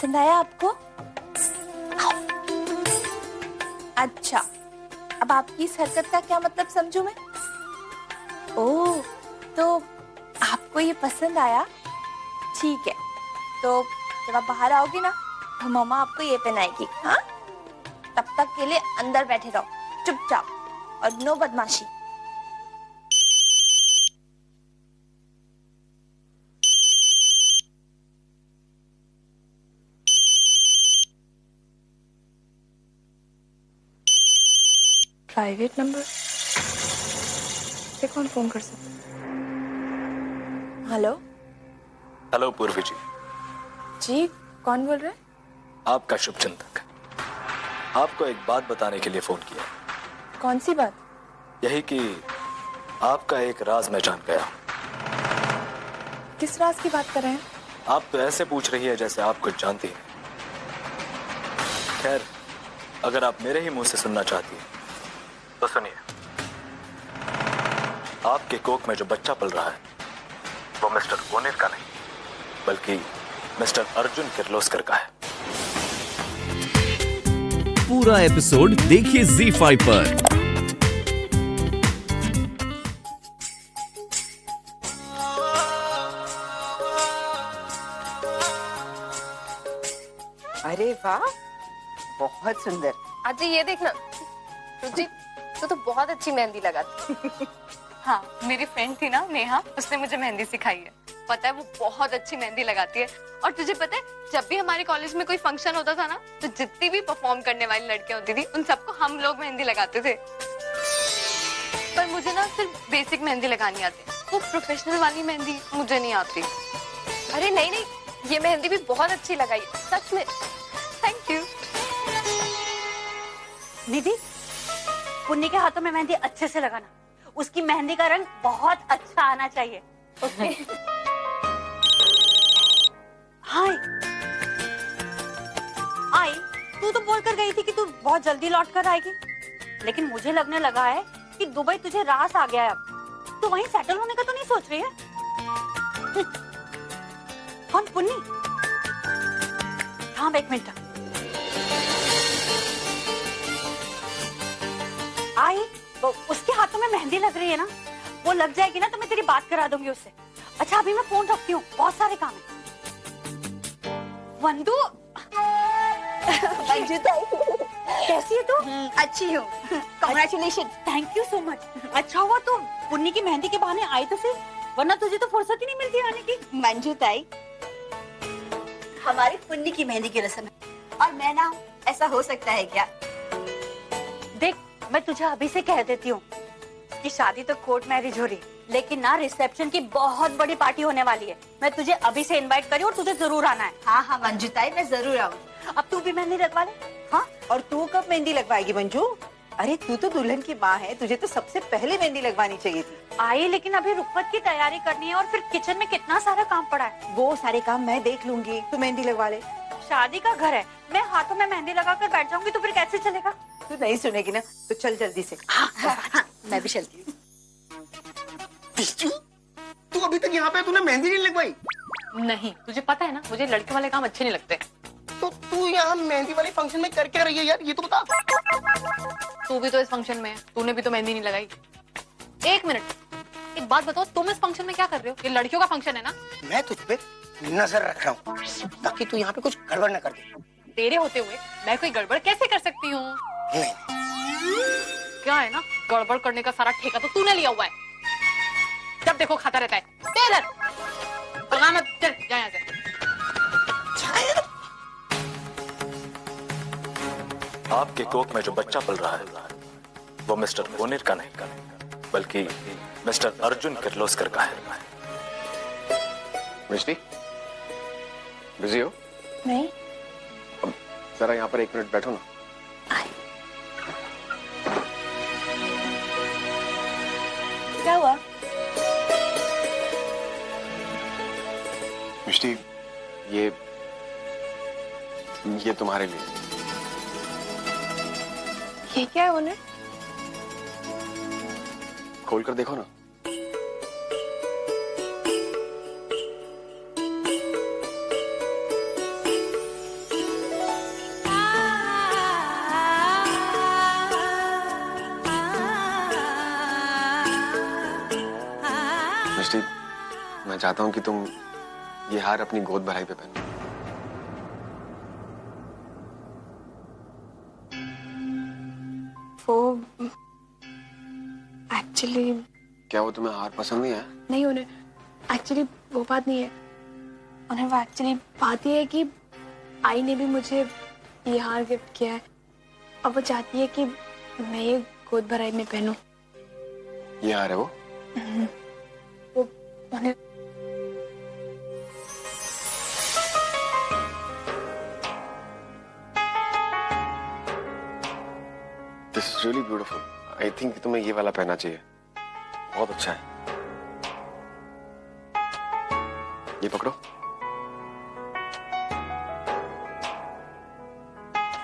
पसंद आया आपको? अच्छा, अब आपकी इस हरकत का क्या मतलब समझूं मैं? ओह, तो आपको ये पसंद आया? ठीक है, तो जब आप बाहर आओगी ना तो मम्मा आपको ये पहनाएगी, हाँ? तब तक के लिए अंदर बैठे रहो चुपचाप और नो बदमाशी। प्राइवेट नंबर से कौन फोन कर सकता है? हेलो। हेलो पूर्वी जी। जी, कौन बोल रहे हैं? आपका शुभचिंतक। आपको एक बात बताने के लिए फोन किया। कौन सी बात? यही कि आपका एक राज मैं जान गया। किस राज की बात कर रहे हैं? आप तो ऐसे पूछ रही है जैसे आप कुछ जानती हैं। खैर, अगर आप मेरे ही मुंह से सुनना चाहती हैं तो सुनिए। आपके कोख में जो बच्चा पल रहा है वो मिस्टर कोनेर का नहीं बल्कि मिस्टर अर्जुन किर्लोस्कर का है। पूरा एपिसोड देखिए ZEE5 पर। अरे वाह, बहुत सुंदर। अजी ये देखना, रुचि तू तो बहुत अच्छी मेहंदी लगाती। हाँ, मेरी फ्रेंड थी ना नेहा, उसने मुझे मेहंदी सिखाई है। पता है वो बहुत अच्छी मेहंदी लगाती है। और तुझे पता है जब भी हमारे कॉलेज में कोई फंक्शन होता था ना तो जितनी भी परफॉर्म करने वाली लड़कियां होती थी उन सबको हम लोग मेहंदी लगाते थे। पर मुझे ना सिर्फ बेसिक मेहंदी लगानी आती है, वो प्रोफेशनल वाली मेहंदी मुझे नहीं आती। अरे नहीं नहीं, ये मेहंदी भी बहुत अच्छी लगाई है, सच में। Thank you. निधि, पुन्नी के हाथों में मेहंदी अच्छे से लगाना, उसकी मेहंदी का रंग बहुत अच्छा आना चाहिए। ओके। हाय, आई, तू तो बोल कर गई थी कि तू बहुत जल्दी लौट कर आएगी, लेकिन मुझे लगने लगा है कि दुबई तुझे रास आ गया है। अब तो वहीं सेटल होने का तो नहीं सोच रही है? कौन, पुन्नी? हाँ, एक मिनट। आई, वो उसके हाथों में मेहंदी लग रही है ना, वो लग जाएगी ना तो मैं तेरी बात करा दूंगी उससे। अच्छा, अभी मैं फोन रखती हूँ, बहुत सारे काम है। वंदू, कैसी है तू? अच्छी हूँ, congratulation. Thank you so much. अच्छा हुआ तू पुन्नी की मेहंदी के बहाने आई तो सही, वरना तुझे तो फुर्सत ही नहीं मिलती आने की। मंजू ताई, हमारी पुन्नी की मेहंदी की रस्म है और मैं ना, ऐसा हो सकता है क्या? देख, मैं तुझे अभी से कह देती हूँ कि शादी तो कोर्ट मैरिज हो रही, लेकिन ना रिसेप्शन की बहुत बड़ी पार्टी होने वाली है। मैं तुझे अभी से इनवाइट करी और तुझे जरूर आना है। हाँ हाँ मंजू ताई, मैं जरूर आऊंगी। अब तू भी मेहंदी लगवा ले। हाँ, और तू कब मेहंदी लगवाएगी मंजू? अरे तू तो दुल्हन की माँ है, तुझे तो सबसे पहले मेहंदी लगवानी चाहिए थी। आई, लेकिन अभी रुखवत की तैयारी करनी है और फिर किचन में कितना सारा काम पड़ा है। वो सारे काम मैं देख लूंगी, तू मेहंदी लगवा ले। शादी का घर है, मैं हाथों में मेहंदी लगाकर बैठ जाऊंगी तो फिर कैसे चलेगा? तू नहीं सुनेगी ना, तो चल जल्दी से। हाँ, मैं भी चलती हूँ। बिच्छू, तू अभी तक यहाँ पे, तूने मेहंदी नहीं लगवाई? नहीं, तुझे पता है ना मुझे लड़के वाले काम अच्छे नहीं लगते। तो तू यहाँ मेहंदी वाले फंक्शन में कर क्या रही है यार, ये तो बता। तू भी तो इस फंक्शन में है, तूने भी तो मेहंदी नहीं लगाई। एक मिनट, एक बात बताओ, तुम इस फंक्शन में क्या कर रहे हो? ये लड़कियों का फंक्शन है ना? मैं तुझ पे नजर रख रहा हूँ ताकि तू यहाँ पे कुछ गड़बड़ न कर दे। तेरे होते हुए मैं कोई गड़बड़ कैसे कर सकती हूँ? नहीं, क्या है ना, गड़बड़ करने का सारा ठेका तो तूने लिया हुआ है। जब देखो खाता रहता है। टेलर, भगा मत, चल जा यहाँ से। आपके कोख में जो बच्चा पल रहा है वो मिस्टर कोनेर का नहीं बल्कि मिस्टर अर्जुन किर्लोस्कर का है। मिष्टी, बिजी हो? नहीं। अब जरा यहाँ पर 1 मिनट बैठो ना। क्या हुआ? मिष्टी, ये तुम्हारे लिए। ये क्या है उन्हें? खोल कर देखो ना। मिष्टी, मैं चाहता हूँ कि तुम ये हार अपनी गोद भराई पे पहनो। वो एक्चुअली क्या वो तुम्हें हार पसंद नहीं आया? नहीं, उन्हें एक्चुअली वो बात नहीं है। उन्हें वो एक्चुअली बात ये है कि आई ने भी मुझे ये हार गिफ्ट किया है और वो चाहती है कि मैं ये गोद भराई में पहनूं। ये हार है वो? वो उन्हें this is really beautiful. I think तुम्हें ये वाला पहनना चाहिए, बहुत अच्छा है। ये पकड़ो।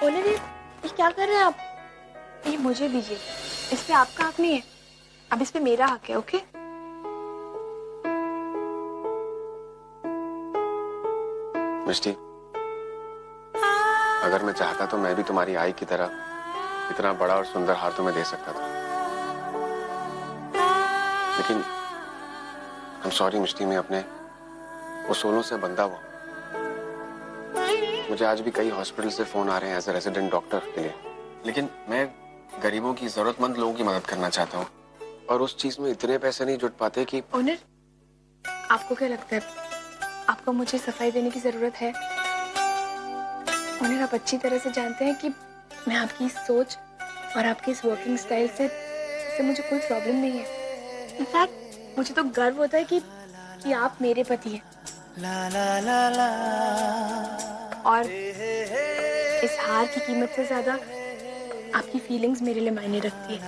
ओनर, ये क्या कर रहे हैं आप? ये मुझे दीजिए, इस पे आपका हक नहीं है, अब इस पे मेरा हक है। ओके? मिष्टी, अगर मैं चाहता तो मैं भी तुम्हारी आई की तरह इतना बड़ा और सुंदर हार तुम्हें दे सकता था, लेकिन I'm sorry मिष्टी, मैं अपने उसूलों से बंधा हुआ। मुझे आज भी कई हॉस्पिटल से फोन आ रहे हैं एज ए रेजिडेंट डॉक्टर के लिए, लेकिन मैं गरीबों की, जरूरतमंद लोगों की मदद करना चाहता हूँ और उस चीज में इतने पैसे नहीं जुट पाते कि। ओनर, आपको क्या लगता है आपको मुझे सफाई देने की जरूरत है? ओनर, आप अच्छी तरह से जानते हैं कि मैं आपकी इस सोच और आपकी इस वर्किंग स्टाइल से मुझे कोई प्रॉब्लम नहीं है। इनफैक्ट मुझे तो गर्व होता है कि आप मेरे पति हैं। और इस हार की कीमत से ज्यादा आपकी फीलिंग्स मेरे लिए मायने रखती है।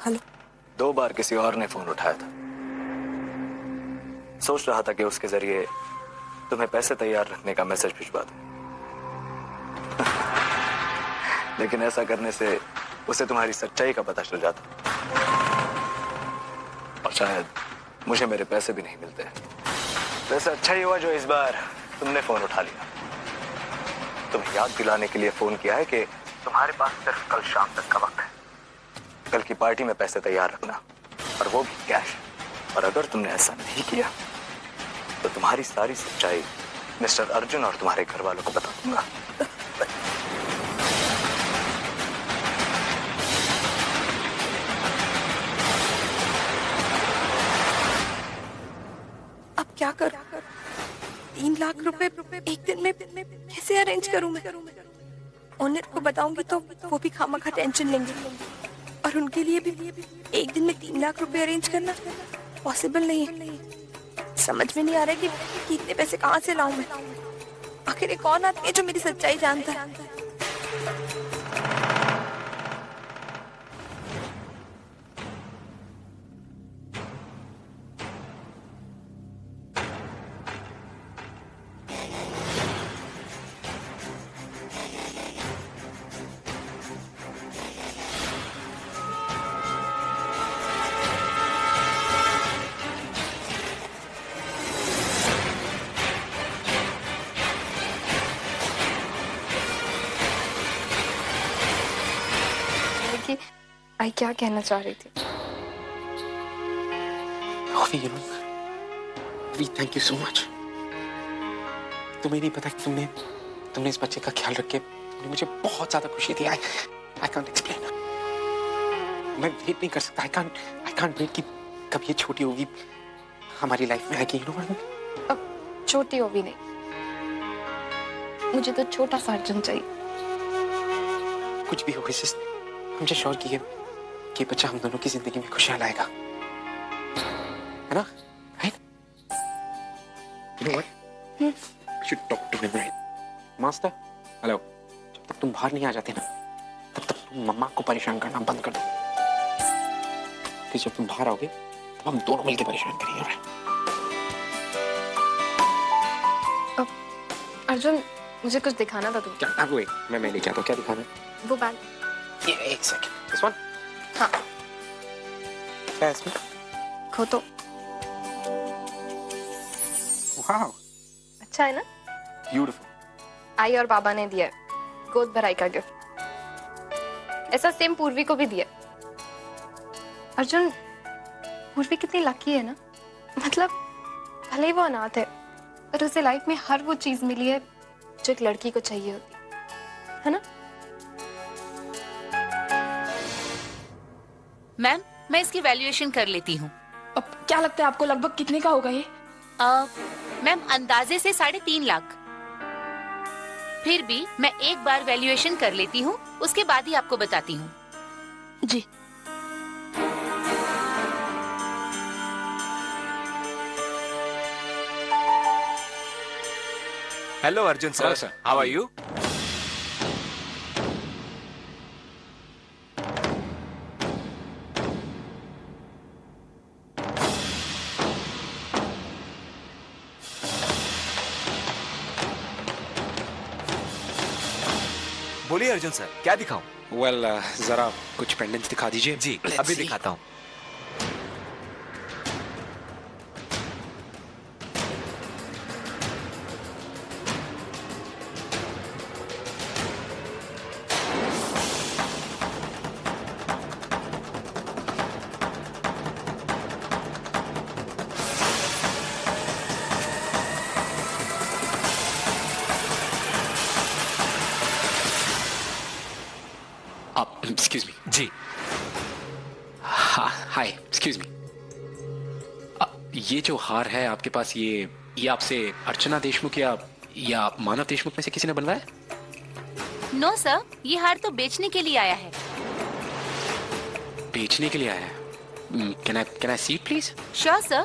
हेलो। 2 बार किसी और ने फोन उठाया था। सोच रहा था कि उसके जरिए तुम्हें पैसे तैयार रखने का मैसेज भिजवा दूं। लेकिन ऐसा करने से उसे तुम्हारी सच्चाई का पता चल जाता और शायद मुझे मेरे पैसे भी नहीं मिलते। वैसे अच्छा ही हुआ जो इस बार तुमने फोन उठा लिया। तुम्हें याद दिलाने के लिए फोन किया है कि तुम्हारे पास सिर्फ कल शाम तक का वक्त है। कल की पार्टी में पैसे तैयार रखना, और वो भी कैश। और अगर तुमने ऐसा नहीं किया तो तुम्हारी सारी सच्चाई मिस्टर अर्जुन और तुम्हारे घर वालों को बता दूंगा। अब क्या करूं? 3 लाख रुपए एक दिन में कैसे अरेंज करूं मैं? ओनर को बताऊंगी तो वो भी खामखा टेंशन लेंगे, और उनके लिए भी एक दिन में 3 लाख रुपए अरेंज करना पॉसिबल नहीं है। समझ में नहीं आ रहा है कि इतने पैसे कहाँ से लाऊं मैं। आखिर कौन आदमी है जो मेरी सच्चाई जानता है? आई क्या कहना चाह रही थी? Thank you so much. तुम्हें नहीं पता कि तुमने इस बच्चे का ख्याल रख के मुझे बहुत ज्यादा खुशी दी। I can't explain. मैं वेट नहीं कर सकता। आई कांट वेट कि कब ये छोटी होगी हमारी लाइफ में आएगी। यू नो, अब छोटी हो भी नहीं, मुझे तो छोटा सा अर्जुन चाहिए। कुछ भी हो, मुझे श्योर कि ये बच्चा हम दोनों की जिंदगी में खुशियां लाएगा, है ना? Right? You know what? I should talk to him right. Master, hello. जब तक तुम बाहर नहीं आ जाते ना, तब तक तुम मम्मा को परेशान करना बंद कर दो। कि जब तुम बाहर आओगे, तब हम दोनों मिलकर परेशान करेंगे, right? अर्जुन, मुझे कुछ दिखाना था तुम। क्या? अब wait, मैं लेके आता हूँ। क्या दिखाना? वो बैग। ये एक सेकंड। This one? हाँ। क्या है इसमें? खो तो। Wow. अच्छा है ना? Beautiful. आई और बाबा ने दिया है, गोद भराई का गिफ्ट। ऐसा सेम पूर्वी को भी दिया। अर्जुन, पूर्वी कितनी लकी है ना। मतलब भले ही वो अनाथ है, पर उसे लाइफ में हर वो चीज मिली है जो एक लड़की को चाहिए होती है ना? मैम, मैं इसकी वैल्यूएशन कर लेती हूँ। अब क्या लगता है आपको लगभग कितने का होगा ये? मैम, अंदाजे से 3.5 लाख। फिर भी मैं एक बार वैल्यूएशन कर लेती हूँ, उसके बाद ही आपको बताती हूँ। जी। Hello Arjun sir, how are you? बोलिए अर्जुन सर, क्या दिखाऊं? Well, जरा कुछ पेंडेंट्स दिखा दीजिए। जी, अभी दिखाता हूँ। Excuse me. जी। Hi, excuse me. ये जो हार है आपके पास, ये आपसे अर्चना देशमुख या मानव देशमुख में से किसी ने बनवाया? नो सर, ये हार तो बेचने के लिए आया है। बेचने के लिए आया है? Can I see it, please? Sure sir.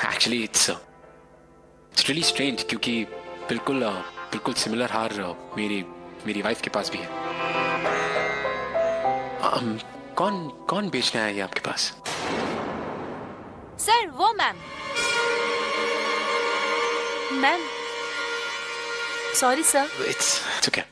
Actually, it's really strange क्योंकि बिल्कुल सिमिलर हार मेरी वाइफ के पास भी है। कौन बेचने आया ये आपके पास? सर, वो ma'am. Sorry sir. It's okay.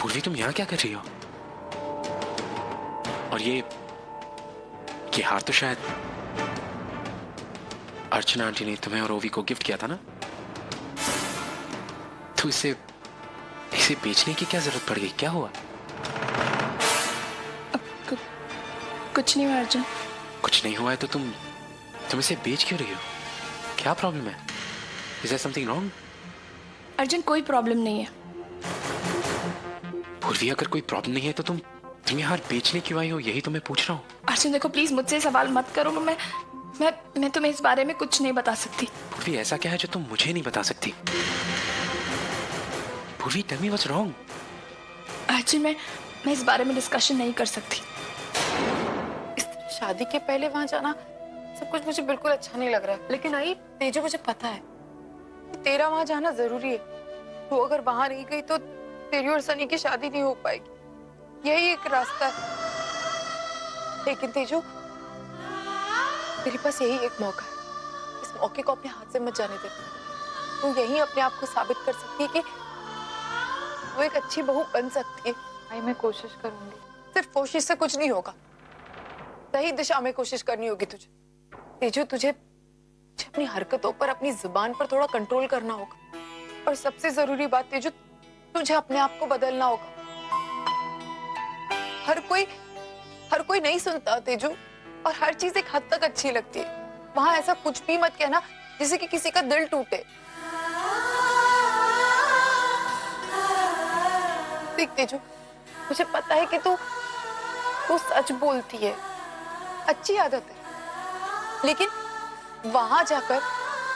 पूर्वी, तुम यहाँ क्या कर रही हो? और ये हार तो शायद अर्चना आंटी ने तुम्हें और ओवी को गिफ्ट किया था ना? तो इसे बेचने की क्या जरूरत पड़ गई? क्या हुआ? कुछ नहीं हुआ अर्जुन। कुछ नहीं हुआ है तो तुम इसे बेच क्यों रही हो? क्या प्रॉब्लम है? Is there something wrong? Arjun, कोई प्रॉब्लम नहीं है। पूर्वी, अगर कोई प्रॉब्लम नहीं है तो तुम यहाँ बेचने क्यों आई हो? यही तो मैं पूछ रहा हूँ। अर्जुन देखो, प्लीज मुझसे सवाल मत करो। मैं तुम्हें इस बारे में कुछ नहीं बता सकती। पूर्वी, ऐसा क्या है जो तुम मुझे नहीं बता सकती? Purvi, tell me what's wrong? Arjun, मैं इस बारे में डिस्कशन नहीं कर सकती। शादी के पहले वहां जाना सब कुछ मुझे बिल्कुल अच्छा नहीं लग रहा है। लेकिन आई तेजो, मुझे पता है तेरा वहां जाना जरूरी है। तू अगर वहां नहीं गई तो तेरी और सनी की शादी नहीं हो पाएगी। यही एक रास्ता है। लेकिन तेजो, तेरे पास यही एक मौका है। इस मौके को अपने हाथ से मत जाने दे। तू यही अपने आप को साबित कर सकती है कि वो एक अच्छी बहू बन सकती है। आई, मैं कोशिश करूंगी। सिर्फ कोशिश से कुछ नहीं होगा, सही दिशा में कोशिश करनी होगी तुझे। तेजो, तुझे अपनी हरकतों पर, अपनी जुबान पर थोड़ा कंट्रोल करना होगा और सबसे जरूरी बात तेजू, तुझे अपने आप को बदलना होगा। हर कोई नहीं सुनता तेजू, और हर चीज एक हद तक अच्छी लगती है। वहां ऐसा कुछ भी मत कहना जिससे कि किसी का दिल टूटे। देख तेजू, मुझे पता है कि तू सच बोलती है, अच्छी आदत है, लेकिन वहां जाकर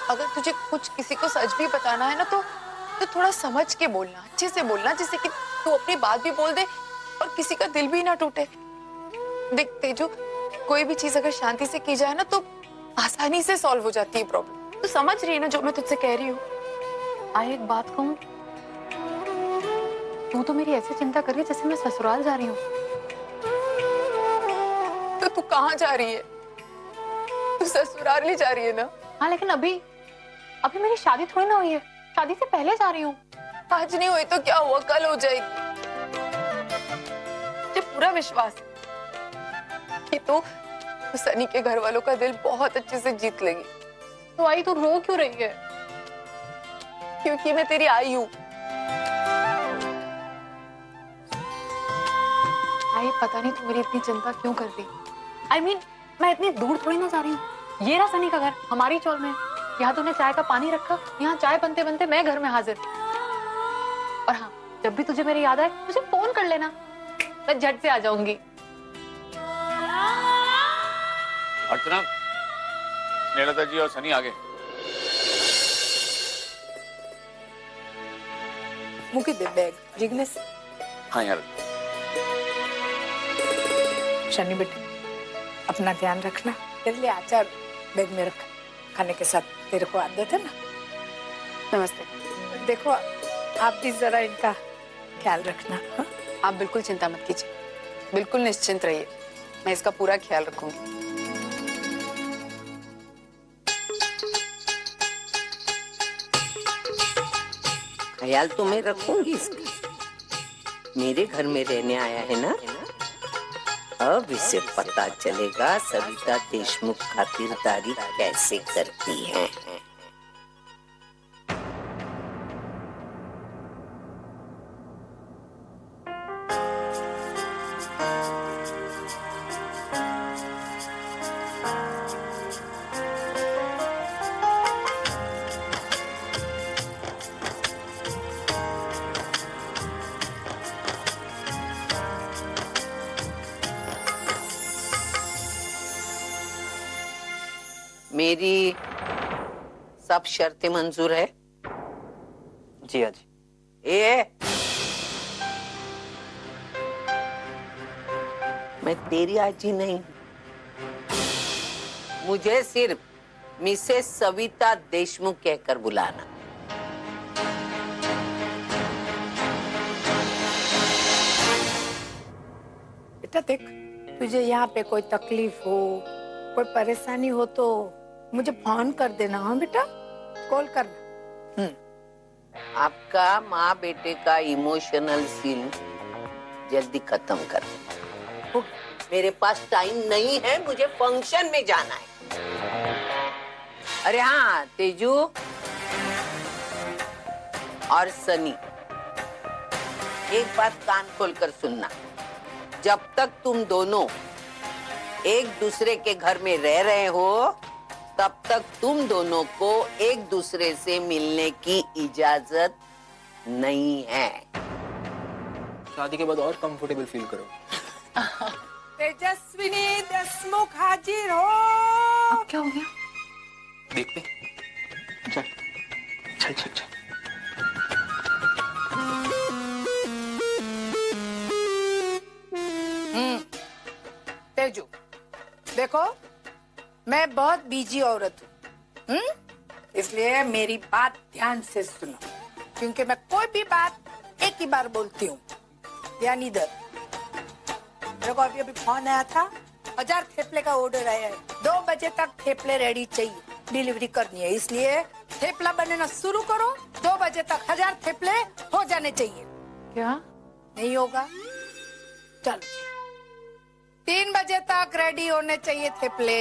अगर तुझे कुछ किसी को सच भी बताना है ना, तो थोड़ा समझ के बोलना, अच्छे से बोलना, जिससे कि तू अपनी बात भी बोल दे और किसी का दिल भी ना टूटे। देख तेजू, कोई भी चीज अगर शांति से की जाए ना, तो आसानी से सॉल्व हो जाती है प्रॉब्लम। तू समझ रही है ना जो मैं तुझसे कह रही हूँ? आए एक बात कहूँ, तू तो मेरी ऐसी चिंता कर रही है जैसे मैं ससुराल जा रही हूँ। तो तू कहाँ जा रही है? तू ससुराल ही जा रही है ना? हाँ, लेकिन अभी मेरी शादी थोड़ी ना हुई है, शादी से पहले जा रही हूँ। आज नहीं हुई तो क्या हुआ, कल हो जाएगी। मुझे पूरा विश्वास है कि तू सनी के घर वालों का दिल बहुत अच्छे से जीत लेगी। तो आई, तू रो क्यों रही है? क्योंकि मैं तेरी आई हूँ। आई, पता नहीं तू मेरी इतनी चिंता क्यों कर रही। I mean, मैं इतनी दूर थोड़ी ना जा रही हूँ। ये रहा सनी का घर, हमारी चौल में। यहाँ तूने चाय का पानी रखा, यहाँ चाय बनते बनते मैं घर में हाजिर। और हाँ, जब भी तुझे मेरी याद आए मुझे फोन कर लेना, मैं झट से आ जाऊंगी। अर्चना, स्नेहलता जी और सनी आ गए। मुकी दे बैग जिग्नेश। हाँ यार। शनि बेटे, अपना ध्यान रखना। तेरे लिए अचार बैग में रख, खाने के साथ। तेरे को आदत है ना। नमस्ते। देखो, आप भी जरा इनका ख्याल रखना। हा? आप बिल्कुल चिंता मत कीजिए, बिल्कुल निश्चिंत रहिए, मैं इसका पूरा ख्याल रखूंगी। ख्याल तो मैं रखूंगी इसका। मेरे घर में रहने आया है ना, अब इसे पता चलेगा सविता देशमुख खातिरदारी कैसे करती है। मेरी सब शर्तें मंजूर है? जी हाँ जी। मैं तेरी आजी नहीं, मुझे सिर्फ मिसेस सविता देशमुख कहकर बुलाना। बेटा देख, तुझे यहाँ पे कोई तकलीफ हो, कोई परेशानी हो तो मुझे फोन कर देना। हाँ बेटा, कॉल करना। आपका माँ बेटे का इमोशनल सीन जल्दी खत्म कर। मेरे पास टाइम नहीं है, मुझे फंक्शन में जाना है। अरे हाँ तेजू और सनी, एक बात कान खोलकर सुनना। जब तक तुम दोनों एक दूसरे के घर में रह रहे हो, तब तक तुम दोनों को एक दूसरे से मिलने की इजाजत नहीं है। शादी के बाद और कंफर्टेबल फील करो। तेजस्विनी देशमुख हाजिर हो। अब क्या हो गया? देखते चल चल चल चल। तेजू देखो, मैं बहुत बिजी औरत हूँ, इसलिए मेरी बात ध्यान से सुनो, क्योंकि मैं कोई भी बात एक ही बार बोलती हूँ। ध्यान इधर। मेरे को अभी फोन आया था, 1000 थेपले का ऑर्डर आया है। 2 बजे तक थेपले रेडी चाहिए, डिलीवरी करनी है, इसलिए थेपला बनाना शुरू करो। 2 बजे तक 1000 थेपले हो जाने चाहिए। क्या नहीं होगा? चलो 3 बजे तक रेडी होने चाहिए थेपले।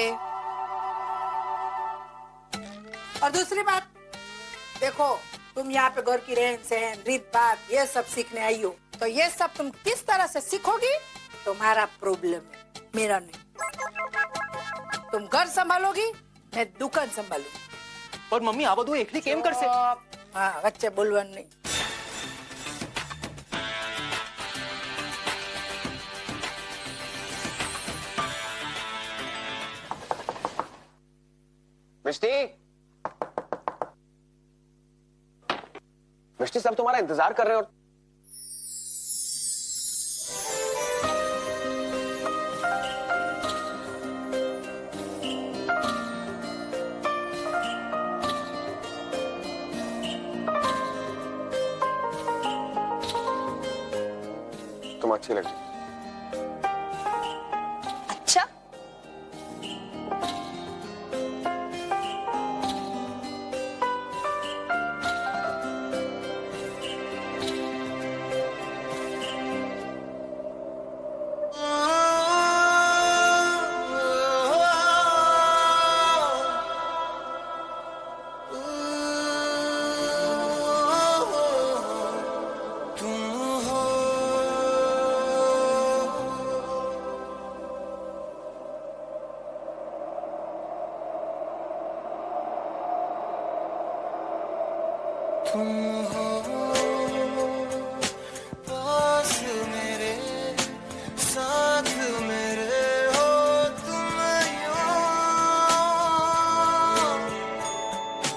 और दूसरी बात देखो, तुम यहाँ पे घर की रहन सहन रीत बात ये सब सीखने आई हो, तो ये सब तुम किस तरह से सीखोगी तुम्हारा प्रॉब्लम है, मेरा नहीं। तुम घर संभालोगी, मैं दुकान संभालूंगी। पर मम्मी आ બધું એકલી કેમ કરશે? हाँ, वच्चे बोलવાનું नहीं। मिष्टी, मिष्टी सब तुम्हारा इंतजार कर रहे हो। तुम अच्छी लग रही। अच्छा, तुम हो पास मेरे, साथ मेरे हो तुम यूं,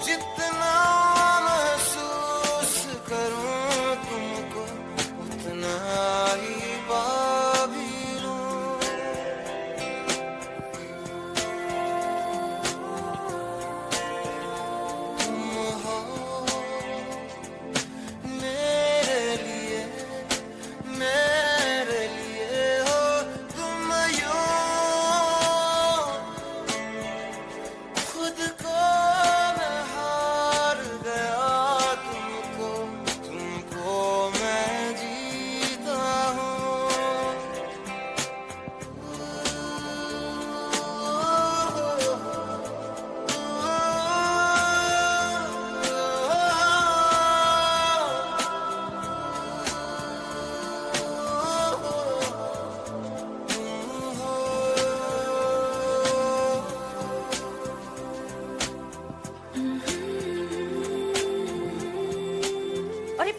जितना महसूस करूं तुमको उतना ही बाभी लूं। तुम हो मेरे लिए हो तुम यूं, खुद को मैं हार गया तुमको मैं जीता अरे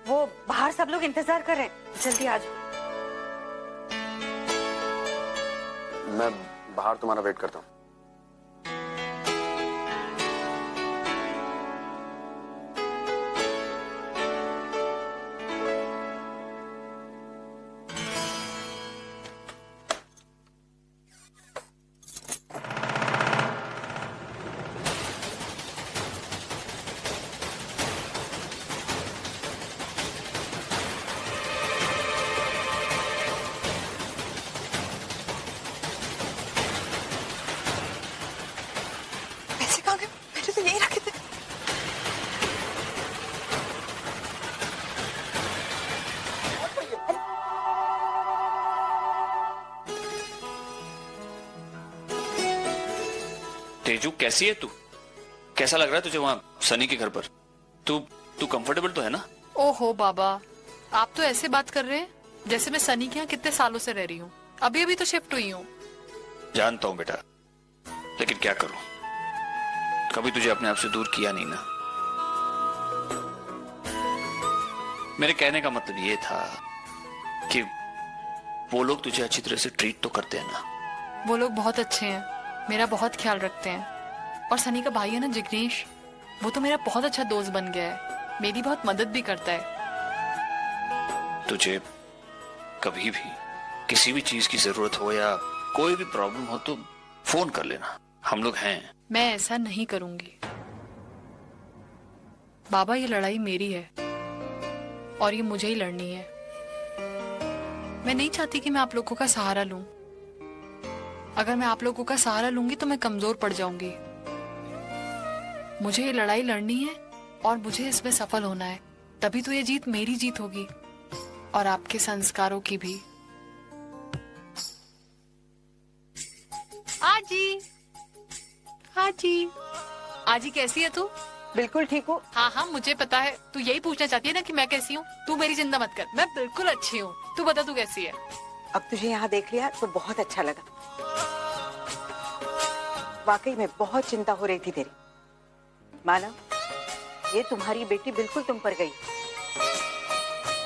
वो बाहर सब लोग इंतजार कर रहे हैं, जल्दी आ जाओ। मैं बाहर तुम्हारा वेट करता हूँ। तेजू कैसी है तू? कैसा लग रहा है तुझे वहां सनी के घर पर? तू कंफर्टेबल तो है ना? ओहो बाबा, आप तो ऐसे बात कर रहे हैं जैसे मैं सनी के यहाँ कितने सालों से रह रही हूँ। अभी अभी तो शिफ्ट हुई हूँ। जानता हूँ बेटा, लेकिन क्या करूं, कभी तुझे अपने आप से दूर किया नहीं ना। मेरे कहने का मतलब ये था कि वो लोग तुझे अच्छी तरह से ट्रीट तो करते हैं ना? वो लोग बहुत अच्छे हैं, मेरा बहुत ख्याल रखते हैं। और सनी का भाई है ना जिग्नेश, वो तो मेरा बहुत अच्छा दोस्त बन गया है, मेरी बहुत मदद भी करता है। तुझे कभी भी किसी भी चीज की जरूरत हो या कोई भी प्रॉब्लम हो तो फोन कर लेना, हम लोग हैं। मैं ऐसा नहीं करूंगी बाबा, ये लड़ाई मेरी है और ये मुझे ही लड़नी है। मैं नहीं चाहती कि मैं आप लोगों का सहारा लूं। अगर मैं आप लोगों का सहारा लूंगी तो मैं कमजोर पड़ जाऊंगी। मुझे ये लड़ाई लड़नी है और मुझे इसमें सफल होना है, तभी तो ये जीत मेरी जीत होगी और आपके संस्कारों की भी। आजी, हाँ जी। आजी कैसी है तू? बिल्कुल ठीक हूँ। हाँ हाँ मुझे पता है, तू यही पूछना चाहती है ना कि मैं कैसी हूँ। तू मेरी चिंता मत कर, मैं बिल्कुल अच्छी हूँ। तू बता तू कैसी है? अब तुझे यहाँ देख लिया तो बहुत अच्छा लगा। वाकई में बहुत चिंता हो रही थी तेरी। मानव, ये तुम्हारी बेटी बिल्कुल तुम पर गई।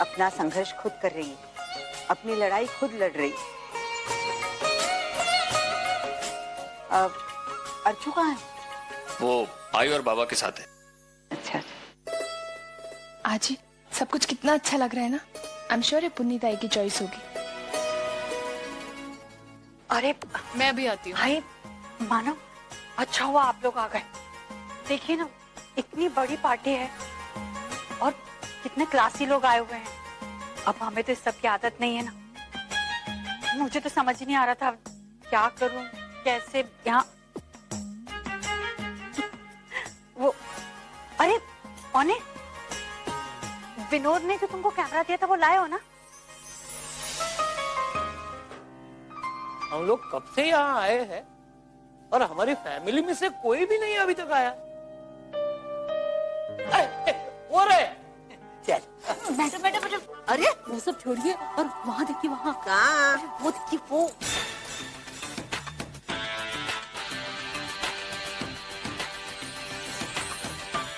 अपना संघर्ष खुद कर रही है, अपनी लड़ाई खुद लड़ रही। अब अर्चू कहाँ है? वो आई और बाबा के साथ है। अच्छा। आजी सब कुछ कितना अच्छा लग रहा है ना। आई एम श्योर ये पुनीताई की चॉइस होगी। अरे मैं भी आती हूँ। भाई मानव, अच्छा हुआ आप लोग आ गए। देखिए ना, इतनी बड़ी पार्टी है और कितने क्लासी लोग आए हुए हैं। अब हमें तो इस सब की आदत नहीं है ना। मुझे तो समझ ही नहीं आ रहा था क्या करूं, कैसे यहाँ। वो अरे औने, विनोद ने जो तुमको कैमरा दिया था वो लाए हो ना? हम लोग कब से यहाँ आए हैं और हमारी फैमिली में से कोई भी नहीं अभी तक आया। वो रे चल मैडम मैडम मैडम, अरे वो सब छोड़िए और वहाँ देखिए, वहाँ कहाँ? वो देखिए वो।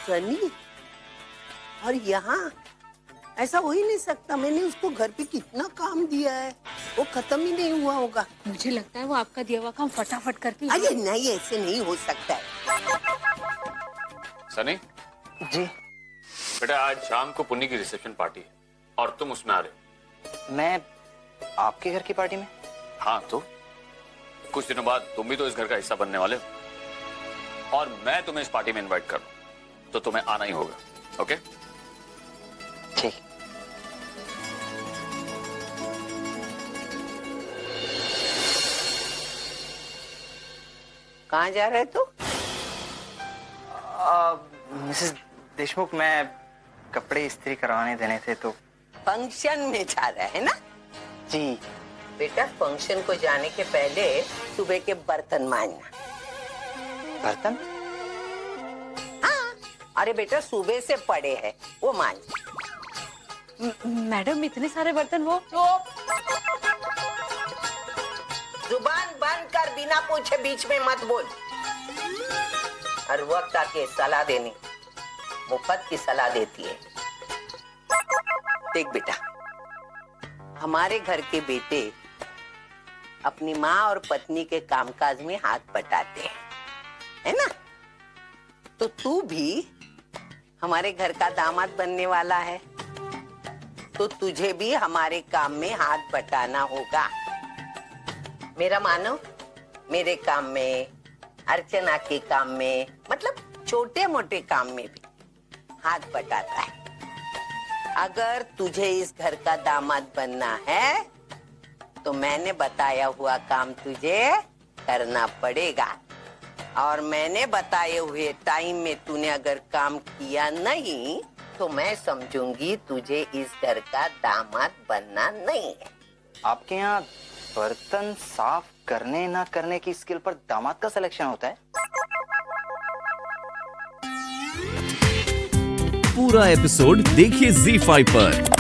सनी, और यहाँ ऐसा हो ही नहीं सकता। मैंने उसको घर पे कितना काम दिया है, वो खत्म ही नहीं हुआ होगा। मुझे लगता है वो आपका दिया हुआ काम फटाफट करके। अरे नहीं, ऐसे नहीं हो सकता है। सनी जी बेटा, आज शाम को पुन्नी की रिसेप्शन पार्टी है और तुम उसमें आ रहे हो। मैं आपके घर की पार्टी में? हाँ, तो कुछ दिनों बाद तुम भी तो इस घर का हिस्सा बनने वाले हो और मैं तुम्हें इस पार्टी में इनवाइट कर रहा हूं, तो तुम्हें आना ही होगा। ओके? ठीक। कहाँ जा रहे तू? मिसेस देशमुख, मैं कपड़े इस्त्री करवाने देने थे तो। फंक्शन में जा रहा है ना? जी बेटा, फंक्शन को जाने के पहले सुबह के बर्तन मांजना। बर्तन? हाँ, अरे बेटा सुबह से पड़े हैं, वो मांझ। मैडम इतने सारे बर्तन वो। जुबान बंद कर, बिना पूछे बीच में मत बोल। हर वक्त आके सलाह देनी, मुफ्त की सलाह देती है। देख बेटा, हमारे घर के बेटे अपनी माँ और पत्नी के कामकाज में हाथ बटाते हैं, है ना? तो तू भी हमारे घर का दामाद बनने वाला है, तो तुझे भी हमारे काम में हाथ बटाना होगा। मेरा मानो, मेरे काम में, अर्चना के काम में, मतलब छोटे मोटे काम में भी हाथ बटाता है। अगर तुझे इस घर का दामाद बनना है तो मैंने बताया हुआ काम तुझे करना पड़ेगा, और मैंने बताए हुए टाइम में तूने अगर काम किया नहीं तो मैं समझूंगी तुझे इस घर का दामाद बनना नहीं है। आपके यहाँ बर्तन साफ करने ना करने की स्किल पर दामाद का सिलेक्शन होता है? पूरा एपिसोड देखिए ZEE5 पर।